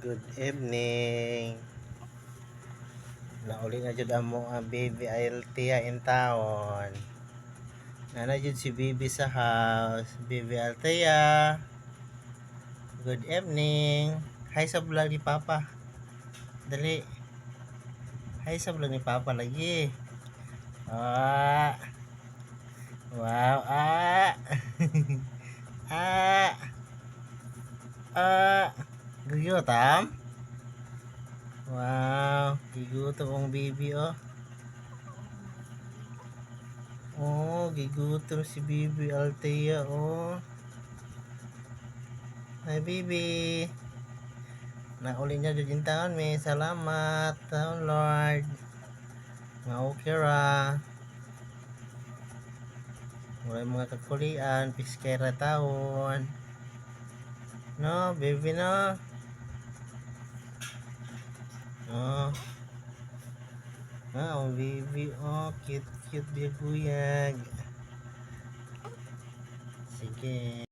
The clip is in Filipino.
Good evening. Nauli na jud amo ang baby Althea in town. Nana jud si baby sa house. Baby Althea. Good evening. Hi sa vlog ni Papa. Dali. Hi sa vlog ni Papa lagi. Ah. Wow. Ah. Ah. Ah. Gugutom? Wow, gigutom ang baby oh. Oh, gigutom si baby Althea oh. Hi baby. Nauli niya dyan taon may salamat taon Lord. Nga okay ra. Wala mga kakulian, piskera taon. No, baby no. Oh. Ah, oh baby, oh, cute, cute biyag. Sige.